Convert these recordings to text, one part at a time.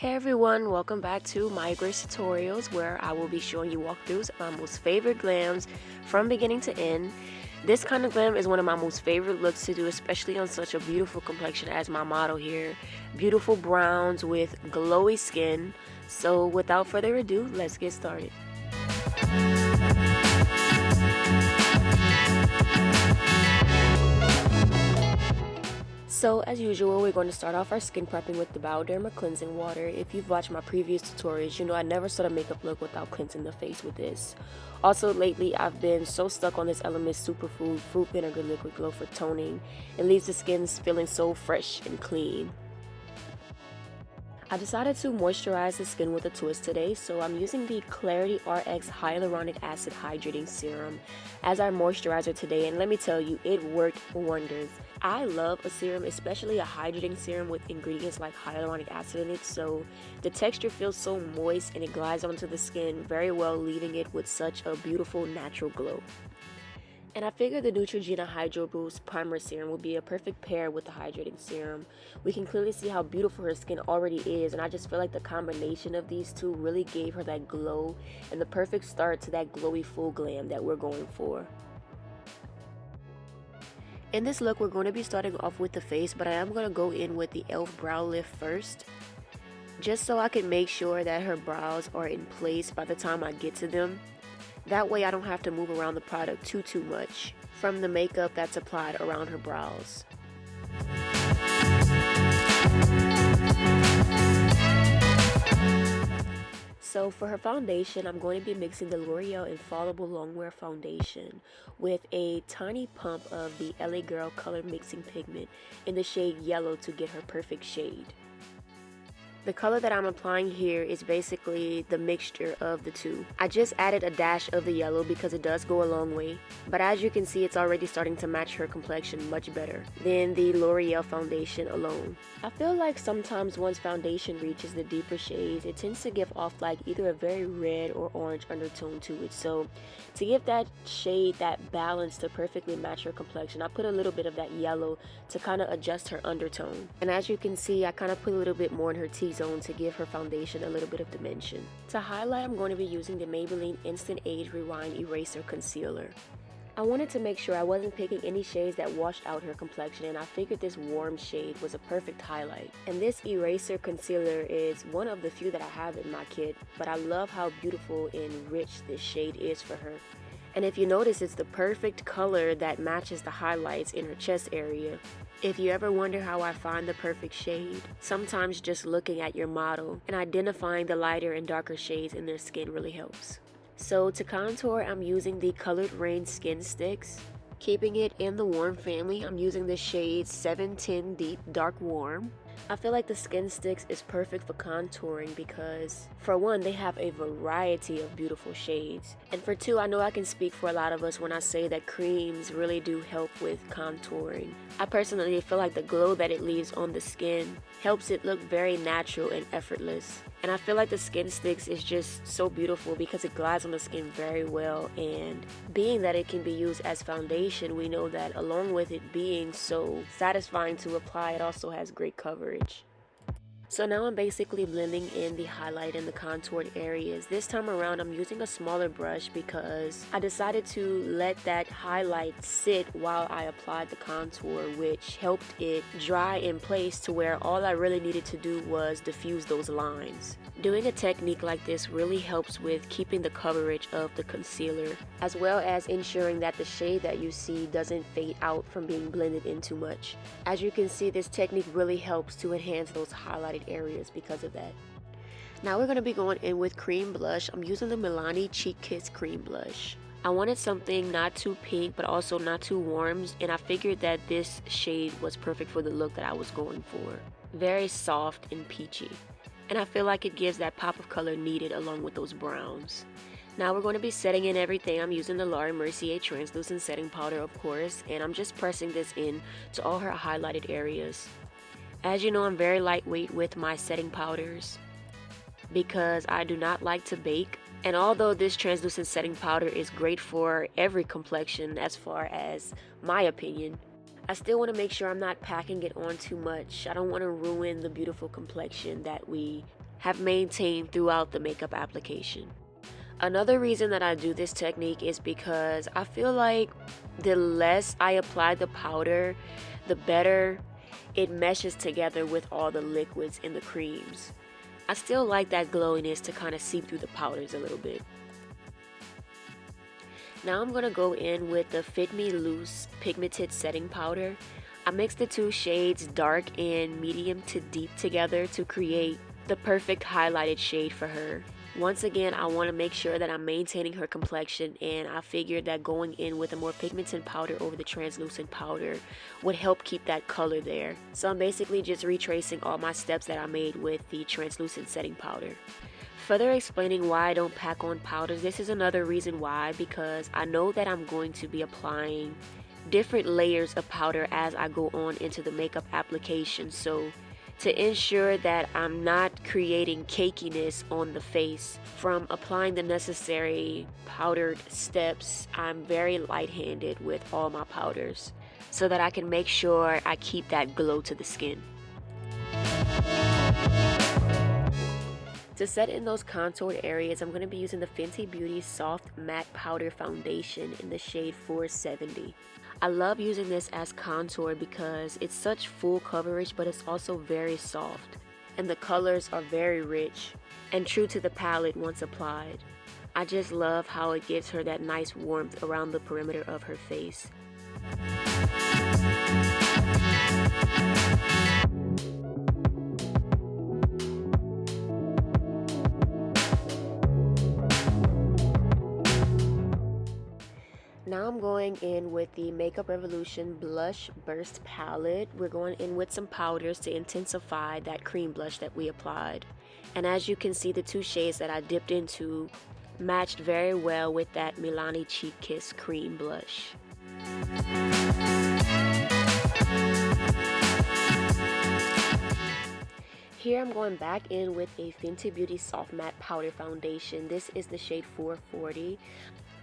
Hey everyone, welcome back to My Grace Tutorials, where I will be showing you walkthroughs of my most favorite glams from beginning to end. This kind of glam is one of my most favorite looks to do, especially on such a beautiful complexion as my model here. Beautiful browns with glowy skin. So without further ado, let's get started. So as usual, we're going to start off our skin prepping with the Powdwer cleansing water. If you've watched my previous tutorials, you know I never start a makeup look without cleansing the face with this. Also lately, I've been so stuck on this Element Superfood Fruit Vinegar Liquid Glow for toning. It leaves the skin feeling so fresh and clean. I decided to moisturize the skin with a twist today, so I'm using the Clarity RX Hyaluronic Acid Hydrating Serum as our moisturizer today, and let me tell you, it worked wonders. I love a serum, especially a hydrating serum with ingredients like hyaluronic acid in it, so the texture feels so moist and it glides onto the skin very well, leaving it with such a beautiful natural glow. And I figured the Neutrogena Hydro Boost Primer Serum would be a perfect pair with the hydrating serum. We can clearly see how beautiful her skin already is, and I just feel like the combination of these two really gave her that glow and the perfect start to that glowy full glam that we're going for. In this look, we're going to be starting off with the face, but I am going to go in with the e.l.f. Brow Lift first, just so I can make sure that her brows are in place by the time I get to them. That way I don't have to move around the product too much from the makeup that's applied around her brows. So for her foundation, I'm going to be mixing the L'Oreal Infallible Longwear Foundation with a tiny pump of the LA Girl Color Mixing Pigment in the shade Yellow to get her perfect shade. The color that I'm applying here is basically the mixture of the two. I just added a dash of the yellow because it does go a long way, but as you can see, it's already starting to match her complexion much better than the L'Oreal foundation alone. I feel like sometimes once foundation reaches the deeper shades, it tends to give off like either a very red or orange undertone to it. So to give that shade that balance to perfectly match her complexion, I put a little bit of that yellow to kind of adjust her undertone. And as you can see, I kind of put a little bit more in her T-zone to give her foundation a little bit of dimension. To highlight, I'm going to be using the Maybelline Instant Age Rewind Eraser Concealer. I wanted to make sure I wasn't picking any shades that washed out her complexion, and I figured this warm shade was a perfect highlight. And this eraser concealer is one of the few that I have in my kit, but I love how beautiful and rich this shade is for her. And if you notice, it's the perfect color that matches the highlights in her chest area. If you ever wonder how I find the perfect shade, sometimes just looking at your model and identifying the lighter and darker shades in their skin really helps. So to contour, I'm using the colored Raine Skin Sticks. Keeping it in the warm family, I'm using the shade 710 Deep Dark Warm. I feel like the Skin Sticks is perfect for contouring because, for one, they have a variety of beautiful shades. And for two, I know I can speak for a lot of us when I say that creams really do help with contouring. I personally feel like the glow that it leaves on the skin helps it look very natural and effortless. And I feel like the Skin Sticks is just so beautiful because it glides on the skin very well, and being that it can be used as foundation, we know that along with it being so satisfying to apply, it also has great coverage. So now I'm basically blending in the highlight and the contoured areas. This time around I'm using a smaller brush because I decided to let that highlight sit while I applied the contour, which helped it dry in place to where all I really needed to do was diffuse those lines. Doing a technique like this really helps with keeping the coverage of the concealer, as well as ensuring that the shade that you see doesn't fade out from being blended in too much. As you can see, this technique really helps to enhance those highlighted areas because of that. Now we're going to be going in with cream blush. I'm using the Milani Cheek Kiss cream blush. I wanted something not too pink but also not too warm, and I figured that this shade was perfect for the look that I was going for. Very soft and peachy, and I feel like it gives that pop of color needed along with those browns. Now we're going to be setting in everything. I'm using the Laura Mercier translucent setting powder, of course, and I'm just pressing this in to all her highlighted areas. As you know, I'm very lightweight with my setting powders because I do not like to bake. And although this translucent setting powder is great for every complexion as far as my opinion, I still want to make sure I'm not packing it on too much. I don't want to ruin the beautiful complexion that we have maintained throughout the makeup application. Another reason that I do this technique is because I feel like the less I apply the powder, the better it meshes together with all the liquids in the creams. I still like that glowiness to kind of seep through the powders a little bit. Now I'm going to go in with the Fit Me Loose Pigmented Setting Powder. I mixed the two shades dark and medium to deep together to create the perfect highlighted shade for her. Once again, I want to make sure that I'm maintaining her complexion, and I figured that going in with a more pigmented powder over the translucent powder would help keep that color there. So I'm basically just retracing all my steps that I made with the translucent setting powder. Further explaining why I don't pack on powders, this is another reason why, because I know that I'm going to be applying different layers of powder as I go on into the makeup application. So to ensure that I'm not creating cakiness on the face from applying the necessary powdered steps, I'm very light-handed with all my powders so that I can make sure I keep that glow to the skin. To set in those contoured areas, I'm going to be using the Fenty Beauty Soft Matte Powder Foundation in the shade 470. I love using this as contour because it's such full coverage, but it's also very soft. And the colors are very rich and true to the palette once applied. I just love how it gives her that nice warmth around the perimeter of her face. Now I'm going in with the Makeup Revolution Blush Burst Palette. We're going in with some powders to intensify that cream blush that we applied. And as you can see, the two shades that I dipped into matched very well with that Milani Cheek Kiss cream blush. Here I'm going back in with a Fenty Beauty Soft Matte Powder Foundation. This is the shade 440.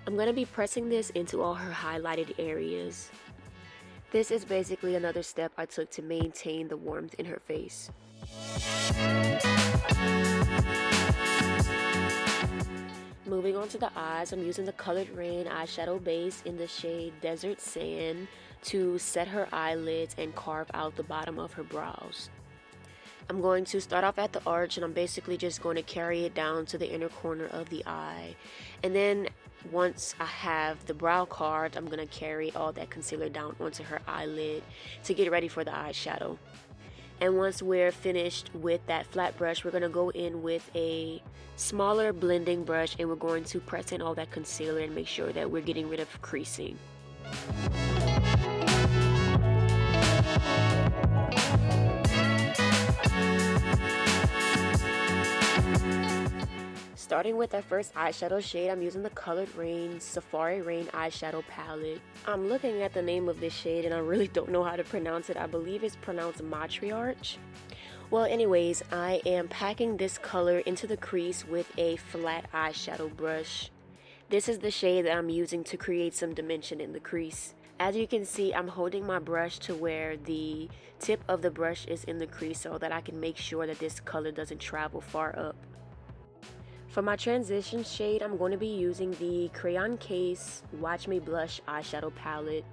I'm going to be pressing this into all her highlighted areas. This is basically another step I took to maintain the warmth in her face. Moving on to the eyes, I'm using the colored Raine eyeshadow base in the shade Desert Sand to set her eyelids and carve out the bottom of her brows. I'm going to start off at the arch, and I'm basically just going to carry it down to the inner corner of the eye. And then once I have the brow carved, I'm going to carry all that concealer down onto her eyelid to get ready for the eyeshadow. And once we're finished with that flat brush, we're going to go in with a smaller blending brush, and we're going to press in all that concealer and make sure that we're getting rid of creasing. Starting with our first eyeshadow shade, I'm using the colored Raine Safari Raine eyeshadow palette. I'm looking at the name of this shade and I really don't know how to pronounce it. I believe it's pronounced Matriarch. Well, anyways, I am packing this color into the crease with a flat eyeshadow brush. This is the shade that I'm using to create some dimension in the crease. As you can see, I'm holding my brush to where the tip of the brush is in the crease so that I can make sure that this color doesn't travel far up. For my transition shade, I'm going to be using the Crayon Case Watch Me Blush eyeshadow palette.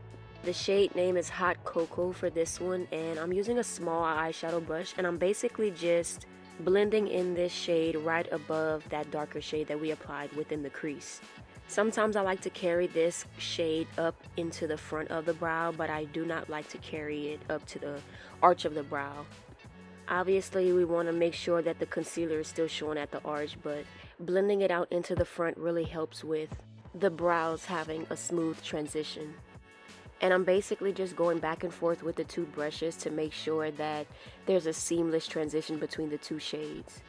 The shade name is Hot Cocoa for this one, and I'm using a small eyeshadow brush, and I'm basically just blending in this shade right above that darker shade that we applied within the crease. Sometimes I like to carry this shade up into the front of the brow, but I do not like to carry it up to the arch of the brow. Obviously, we want to make sure that the concealer is still showing at the arch, but blending it out into the front really helps with the brows having a smooth transition. And I'm basically just going back and forth with the two brushes to make sure that there's a seamless transition between the two shades.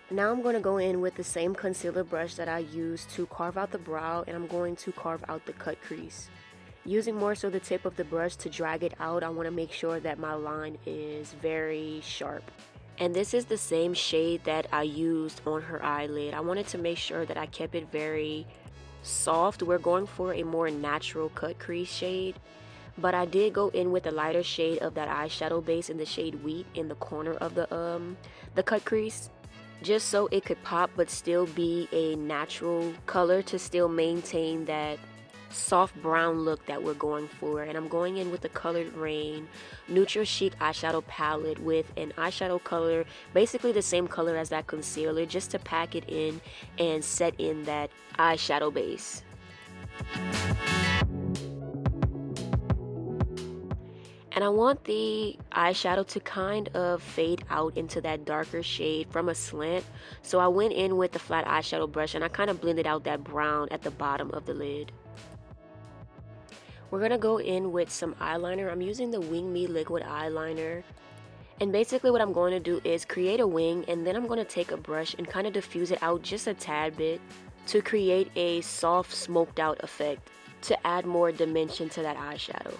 Now I'm going to go in with the same concealer brush that I used to carve out the brow, and I'm going to carve out the cut crease. Using more so the tip of the brush to drag it out, I want to make sure that my line is very sharp. And this is the same shade that I used on her eyelid. I wanted to make sure that I kept it very soft. We're going for a more natural cut crease shade, But I did go in with a lighter shade of that eyeshadow base in the shade Wheat in the corner of the cut crease, just so it could pop but still be a natural color to still maintain that soft brown look that we're going for. And I'm going in with the colored Raine Neutral Chic eyeshadow palette with an eyeshadow color basically the same color as that concealer, just to pack it in and set in that eyeshadow base. And I want the eyeshadow to kind of fade out into that darker shade from a slant, so I went in with the flat eyeshadow brush and I kind of blended out that brown at the bottom of the lid. We're going to go in with some eyeliner. I'm using the Wing Me liquid eyeliner. And basically what I'm going to do is create a wing, and then I'm going to take a brush and kind of diffuse it out just a tad bit to create a soft smoked out effect to add more dimension to that eyeshadow.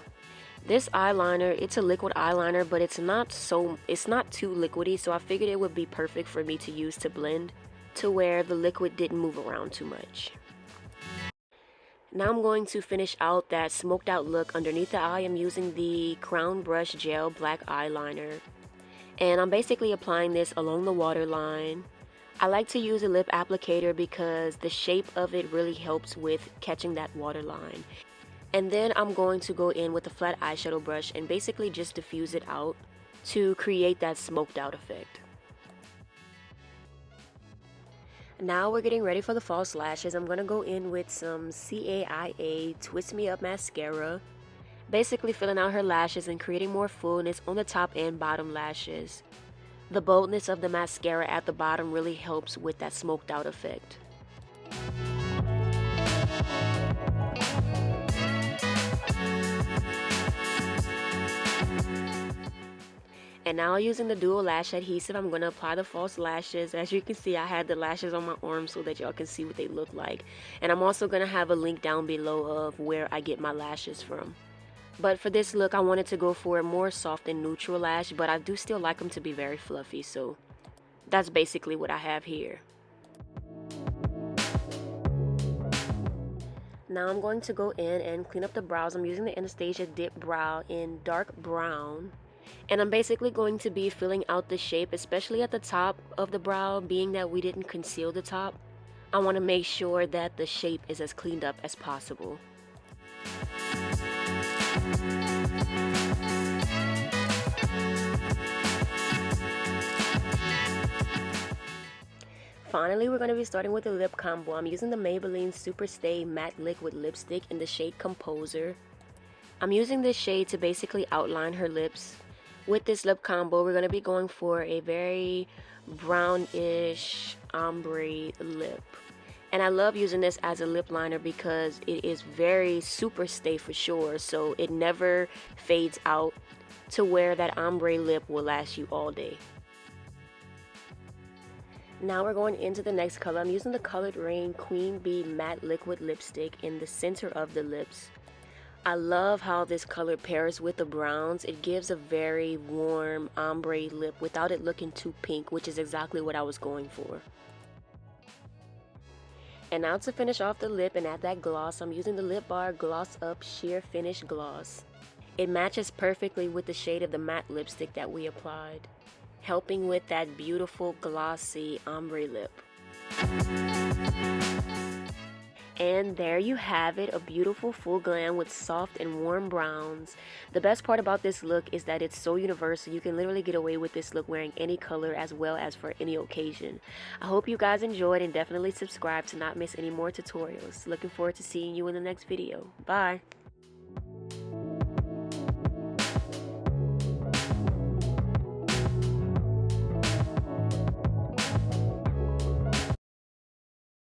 This eyeliner, it's a liquid eyeliner, but it's not too liquidy, so I figured it would be perfect for me to use to blend to where the liquid didn't move around too much. Now I'm going to finish out that smoked out look underneath the eye. I'm using the Crown Brush Gel Black Eyeliner. And I'm basically applying this along the waterline. I like to use a lip applicator because the shape of it really helps with catching that waterline. And then I'm going to go in with a flat eyeshadow brush and basically just diffuse it out to create that smoked out effect. Now we're getting ready for the false lashes. I'm going to go in with some CAIA Twist Me Up Mascara, basically filling out her lashes and creating more fullness on the top and bottom lashes. The boldness of the mascara at the bottom really helps with that smoked out effect. And now using the dual lash adhesive, I'm going to apply the false lashes. As you can see, I had the lashes on my arm so that y'all can see what they look like. And I'm also going to have a link down below of where I get my lashes from. But for this look, I wanted to go for a more soft and neutral lash, but I do still like them to be very fluffy. So that's basically what I have here. Now I'm going to go in and clean up the brows. I'm using the Anastasia Dip Brow in dark brown. And I'm basically going to be filling out the shape, especially at the top of the brow, being that we didn't conceal the top. I want to make sure that the shape is as cleaned up as possible. Finally, we're going to be starting with the lip combo. I'm using the Maybelline Superstay Matte Liquid Lipstick in the shade Composer. I'm using this shade to basically outline her lips. With this lip combo, we're going to be going for a very brownish ombre lip. And I love using this as a lip liner because it is very Superstay for sure. So it never fades out to where that ombre lip will last you all day. Now we're going into the next color. I'm using the colored Raine Queen Bee Matte Liquid Lipstick in the center of the lips. I love how this color pairs with the browns. It gives a very warm ombre lip without it looking too pink, which is exactly what I was going for. And now to finish off the lip and add that gloss, I'm using the Lip Bar Gloss Up Sheer Finish Gloss. It matches perfectly with the shade of the matte lipstick that we applied, helping with that beautiful glossy ombre lip. And there you have it, a beautiful full glam with soft and warm browns. The best part about this look is that it's so universal. You can literally get away with this look wearing any color as well as for any occasion. I hope you guys enjoyed and definitely subscribe to not miss any more tutorials. Looking forward to seeing you in the next video. Bye!